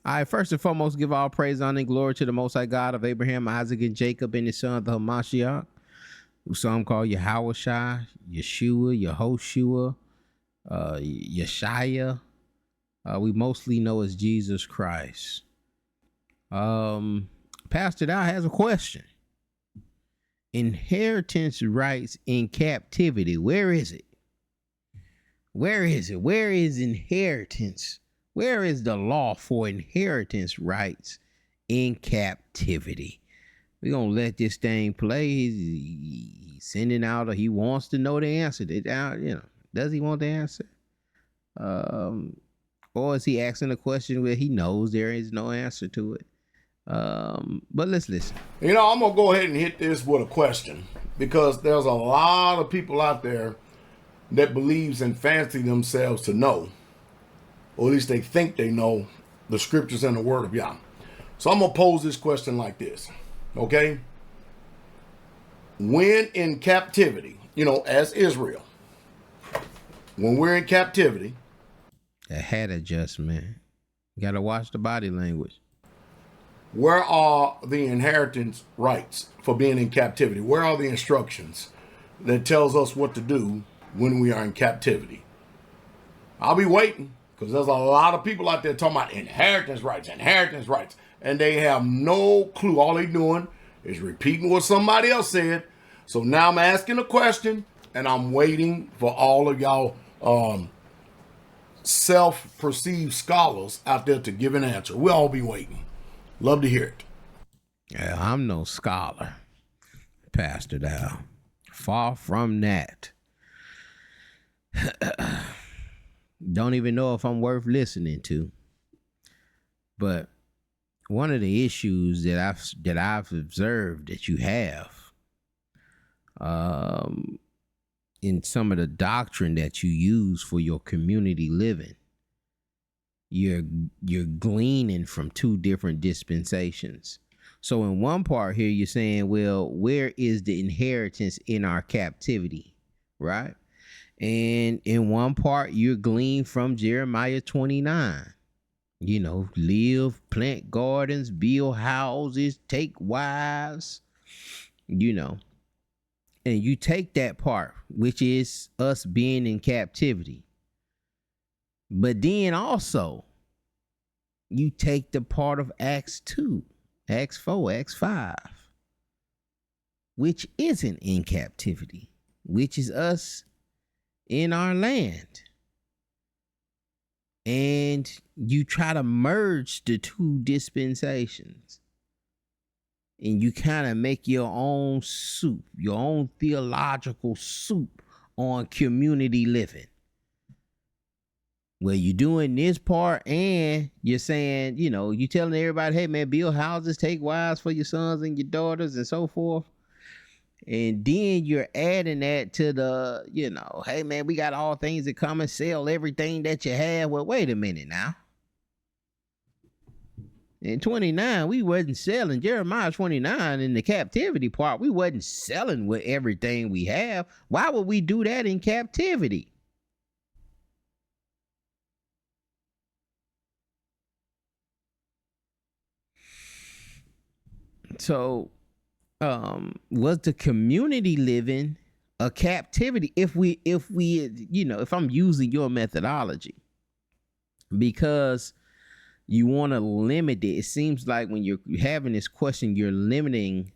I first and foremost give all praise, honor, and glory to the Most High God of Abraham, Isaac, and Jacob, and his son, the Hamashiach, who some call Yahweh, Yeshua, Yehoshua, Yeshaya. We mostly know as Jesus Christ. Pastor Dow has a question. Inheritance rights in captivity. Where is it? Where is it? Where is inheritance? Where is the law for inheritance rights in captivity? We're going to let this thing play. He's sending out, he wants to know the answer. Does he want the answer? Or is he asking a question where he knows there is no answer to it? But let's listen. I'm going to go ahead and hit this with a question, because there's a lot of people out there that believes and fancy themselves to know, or at least they think they know, the scriptures and the word of Yah. So I'm going to pose this question like this, okay? When in captivity, as Israel, when we're in captivity. A head adjustment. You got to watch the body language. Where are the inheritance rights for being in captivity? Where are the instructions that tells us what to do when we are in captivity? I'll be waiting, because there's a lot of people out there talking about inheritance rights, and they have no clue. All they're doing is repeating what somebody else said. So now I'm asking a question, and I'm waiting for all of y'all self-perceived scholars out there to give an answer. We'll all be waiting. Love to hear it. Yeah, I'm no scholar, Pastor Dow. Far from that. Don't even know if I'm worth listening to. But one of the issues that I've observed that you have in some of the doctrine that you use for your community living, you're gleaning from two different dispensations. So in one part here, you're saying, well, where is the inheritance in our captivity, right? And in one part, you're gleaning from Jeremiah 29. Live, plant gardens, build houses, take wives, and you take that part, which is us being in captivity. But then also, you take the part of Acts 2, Acts 4, Acts 5, which isn't in captivity, which is us in our land. And you try to merge the two dispensations. And you kind of make your own soup, your own theological soup on community living. Well, you're doing this part, and you're saying, you telling everybody, hey, man, build houses, take wives for your sons and your daughters and so forth. And then you're adding that to the, hey, man, we got all things that come and sell everything that you have. Well, wait a minute now. In 29, we wasn't selling. Jeremiah 29, in the captivity part, we wasn't selling with everything we have. Why would we do that in captivity? So, was the community living a captivity? If I'm using your methodology, because you want to limit it. It seems like when you're having this question, you're limiting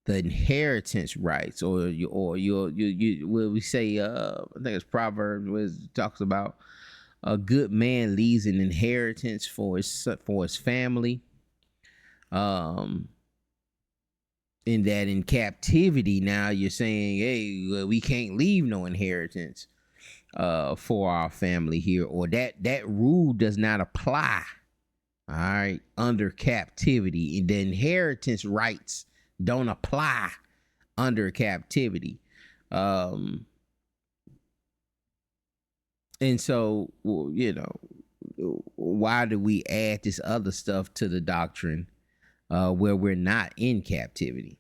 the inheritance rights, or we say, I think it's Proverbs, where it talks about a good man leaves an inheritance for his family. In that in captivity now you're saying, hey, we can't leave no inheritance for our family here, or that rule does not apply, all right, under captivity. The inheritance rights don't apply under captivity. And so, why do we add this other stuff to the doctrine where we're not in captivity?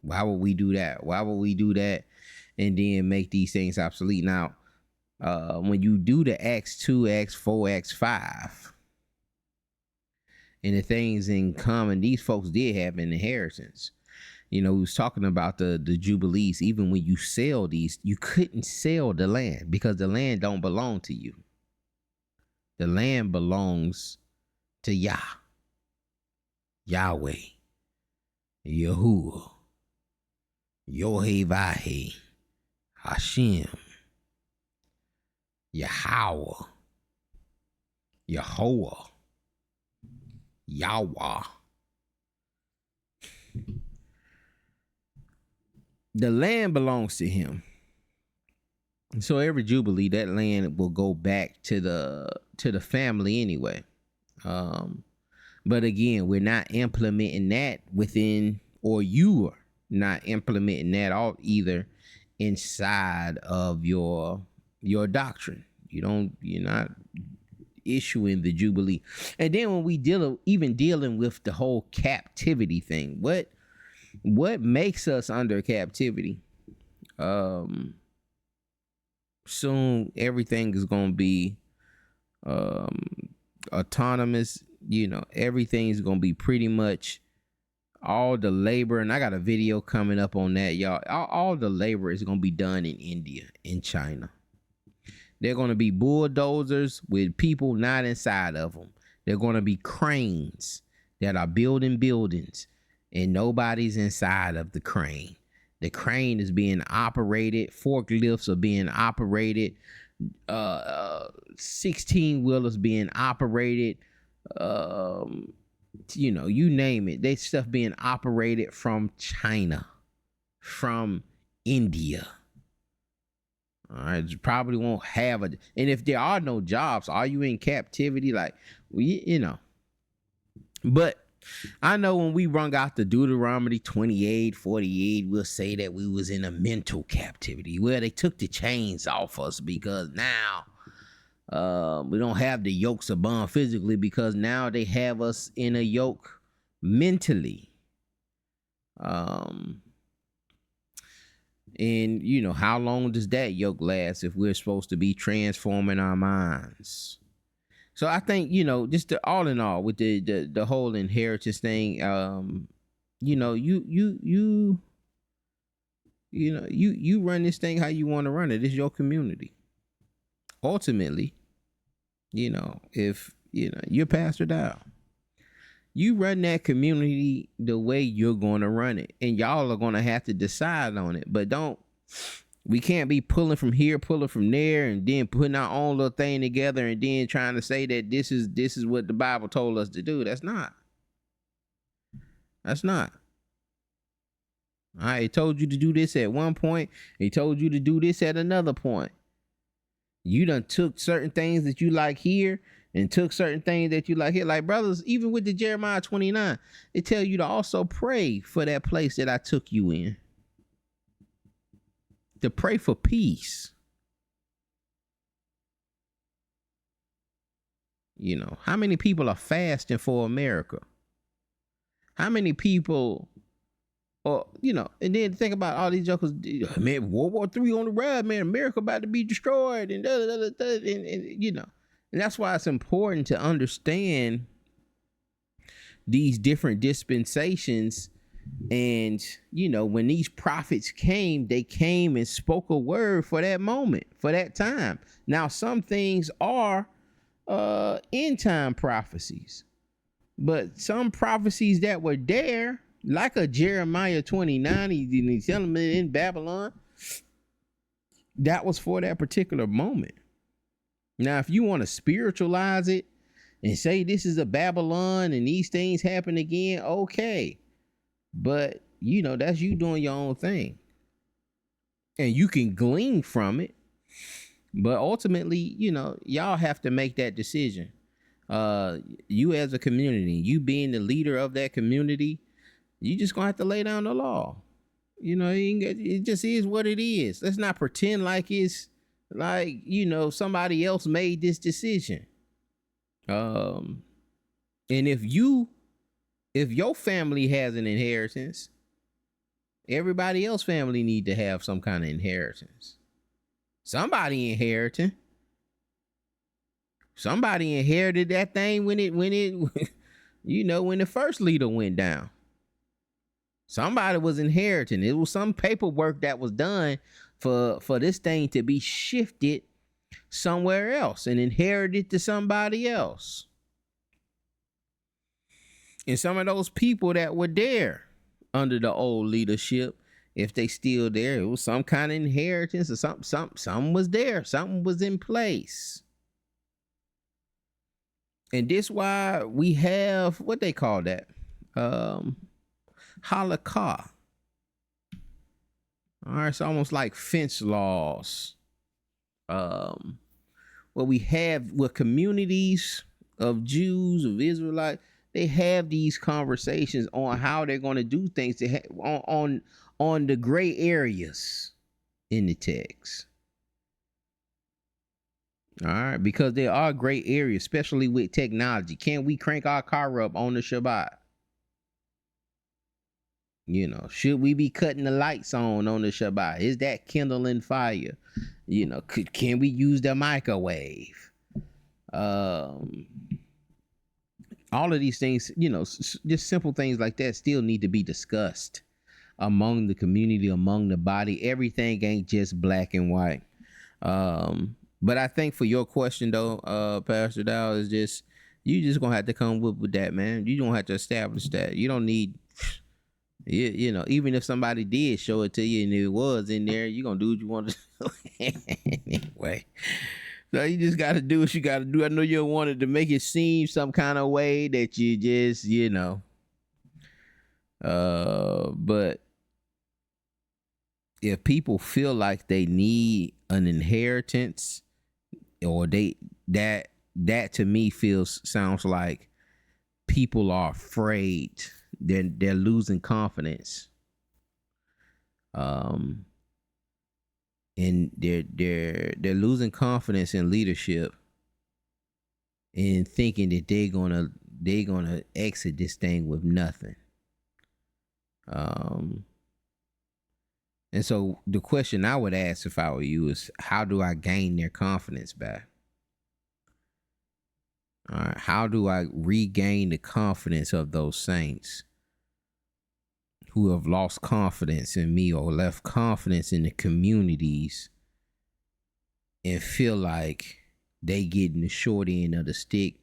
Why would we do that? Why would we do that and then make these things obsolete? Now, when you do the Acts 2, Acts 4, Acts 5, And the things in common, these folks did have an inheritance. We was talking about the jubilees. Even when you sell these, you couldn't sell the land because the land don't belong to you. The land belongs to Yahweh, Yahuwah, Yohevah, Hashem, Yahweh, Yehovah, Yahweh. The land belongs to him. So every jubilee, that land will go back to the family anyway. But again, we're not implementing that within, or you are not implementing that all either inside of your doctrine. You're not issuing the jubilee. And then when we dealing with the whole captivity thing, what makes us under captivity? Soon everything is going to be autonomous. Everything's going to be pretty much all the labor. And I got a video coming up on that, y'all. All the labor is going to be done in India, in China. They're going to be bulldozers with people not inside of them. They're going to be cranes that are building buildings and nobody's inside of the crane. The crane is being operated. Forklifts are being operated. 16-wheelers being operated. You name it. They stuff being operated from China, from India. All right, you probably won't have and if there are no jobs, are you in captivity? Like, But I know when we rung out the Deuteronomy 28:48, we'll say that we was in a mental captivity where they took the chains off us because now we don't have the yokes of bond physically because now they have us in a yoke mentally. And how long does that yoke last if we're supposed to be transforming our minds? So I think, just all in all with the whole inheritance thing, you run this thing how you want to run it. It's your community. Ultimately, if you're Pastor Dowell, you run that community the way you're going to run it, and y'all are going to have to decide on it. But we can't be pulling from here, pulling from there, and then putting our own little thing together and then trying to say that this is what the Bible told us to do. That's not. All right, it told you to do this at one point. It told you to do this at another point. You done took certain things that you like here and took certain things that you like here. Like, brothers, even with the Jeremiah 29, it tell you to also pray for that place that I took you in. To pray for peace. How many people are fasting for America? How many people and then think about all these jokers, man, World War III on the rise, man, America about to be destroyed, and and that's why it's important to understand these different dispensations. And when these prophets came, they came and spoke a word for that moment, for that time. Now, some things are end time prophecies, but some prophecies that were there, like a Jeremiah 29, he's telling me in Babylon, that was for that particular moment. Now, if you want to spiritualize it and say this is a Babylon and these things happen again, okay. But, that's you doing your own thing. And you can glean from it. But ultimately, y'all have to make that decision. You as a community, you being the leader of that community, you just going to have to lay down the law. It just is what it is. Let's not pretend like it's like, somebody else made this decision. And if your family has an inheritance, everybody else's family need to have some kind of inheritance. Somebody inherited that thing when it You know, when the first leader went down, somebody was inheriting. It was some paperwork that was done for this thing to be shifted somewhere else and inherited to somebody else. And some of those people that were there under the old leadership, if they still there, it was some kind of inheritance or something was there, something was in place. And this why we have what they call that, Holocaust. All right, it's almost like fence laws. What we have with communities of Jews, of Israelites, they have these conversations on how they're going to do things on the gray areas in the text. All right, because there are gray areas, especially with technology. Can we crank our car up on the Shabbat? You know, should we be cutting the lights on the Shabbat? Is that kindling fire? You know, can we use the microwave? All of these things, you know, just simple things like that still need to be discussed among the community, among the body. Everything ain't just black and white. But I think for your question though, Pastor Dowell, is just you just gonna have to come with that, man. You don't have to establish that. You don't need, you know, even if somebody did show it to you and it was in there, you gonna do what you want to do anyway. So you just got to do what you got to do. I know you wanted to make it seem some kind of way that you just, you know, but if people feel like they need an inheritance, or that to me sounds like people are afraid. They're losing confidence. And they're losing confidence in leadership and thinking that they're gonna exit this thing with nothing. And so the question I would ask if I were you is, how do I gain their confidence back? All right, how do I regain the confidence of those saints who have lost confidence in me or left confidence in the communities and feel like they getting the short end of the stick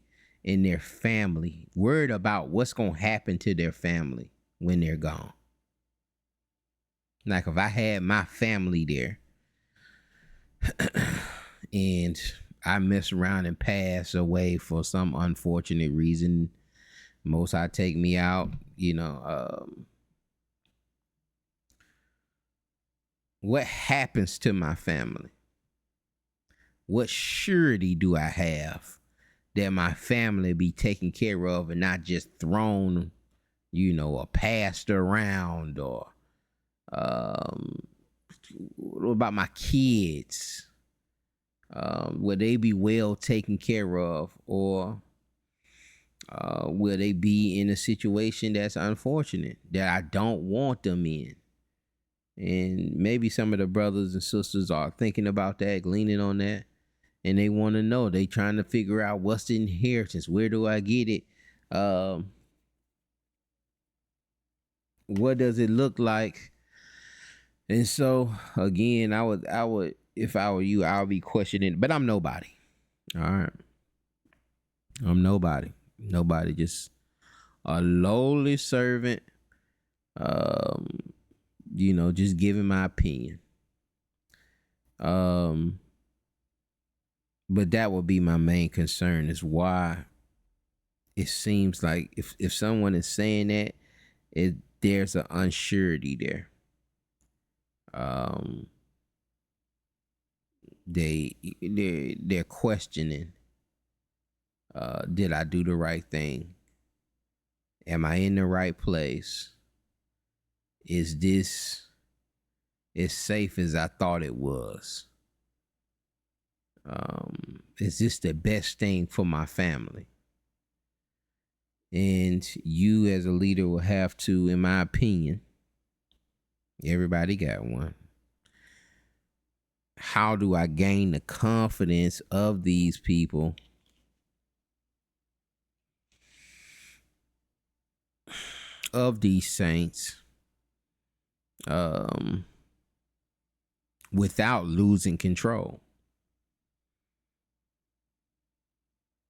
in their family, worried about what's going to happen to their family when they're gone? Like if I had my family there and I mess around and pass away for some unfortunate reason, Most High take me out, you know, what happens to my family? What surety do I have that my family be taken care of and not just thrown, you know, or passed around? Or what about my kids? Will they be well taken care of? Or will they be in a situation that's unfortunate that I don't want them in? And maybe some of the brothers and sisters are thinking about that, gleaning on that, and they want to know. They trying to figure out, what's the inheritance? Where do I get it? What does it look like? And so again, I would, if I were you, I would be questioning. But I'm nobody. All right, I'm nobody. Nobody, just a lowly servant. You know, just giving my opinion. But that would be my main concern, is why it seems like if someone is saying that, there's an unsurety there. They're questioning, did I do the right thing? Am I in the right place? Is this as safe as I thought it was? Is this the best thing for my family? And you as a leader will have to, in my opinion, everybody got one. How do I gain the confidence of these people of these saints without losing control.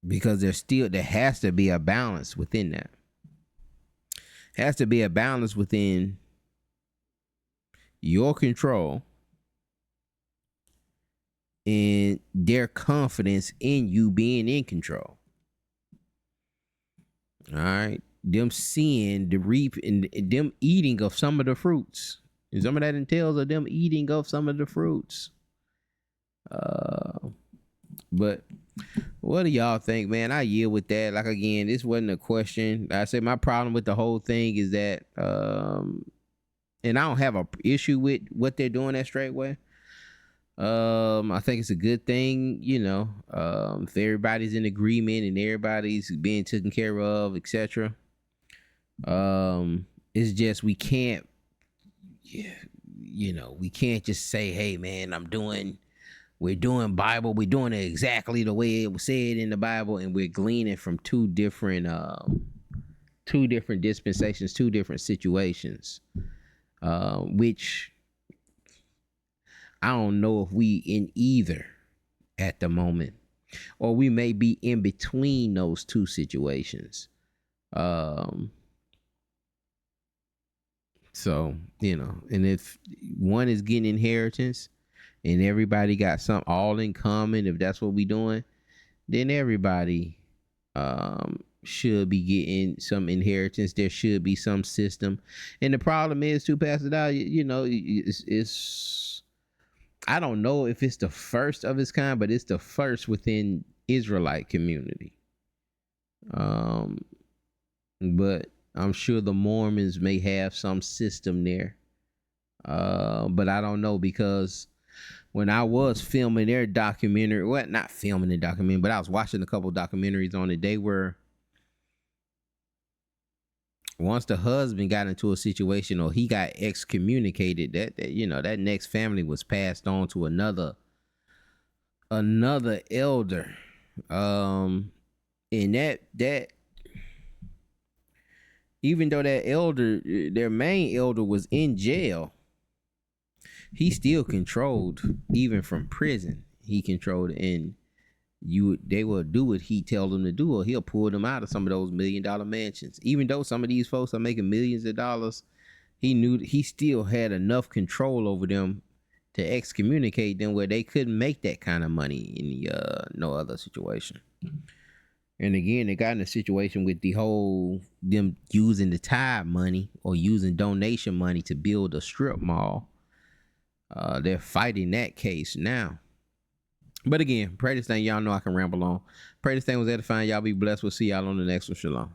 Because there has to be a balance within that. Has to be a balance within your control and their confidence in you being in control. All right. Them seeing the reap and them eating of some of the fruits. And some of that entails of them eating of some of the fruits. But what do y'all think, man? I yield with that. Like, again, this wasn't a question. I say my problem with the whole thing is that, and I don't have a issue with what they're doing that straight way. I think it's a good thing, if everybody's in agreement and everybody's being taken care of, etc. It's just we can't just say, hey man, we're doing Bible, we're doing it exactly the way it was said in the Bible, and we're gleaning from two different dispensations, two different situations, which I don't know if we in either at the moment, or we may be in between those two situations. So, and if one is getting inheritance and everybody got something all in common, if that's what we doing, then everybody should be getting some inheritance. There should be some system. And the problem is, too, Pastor Dowell, it's I don't know if it's the first of its kind, but it's the first within Israelite community. But I'm sure the Mormons may have some system there. But I don't know, because when I was filming their documentary, well, not filming the documentary, but I was watching a couple documentaries on it. They were, once the husband got into a situation or he got excommunicated, that next family was passed on to another elder. And that even though that elder, their main elder, was in jail, he still controlled, even from prison. He controlled, and they will do what he tell them to do, or he'll pull them out of some of those $1 million mansions. Even though some of these folks are making millions of dollars, he knew he still had enough control over them to excommunicate them where they couldn't make that kind of money in no other situation. And again, they got in a situation with the whole them using the tithe money or using donation money to build a strip mall. They're fighting that case now. But again, pray this thing. Y'all know I can ramble on. Pray this thing was edifying. Y'all be blessed. We'll see y'all on the next one. Shalom.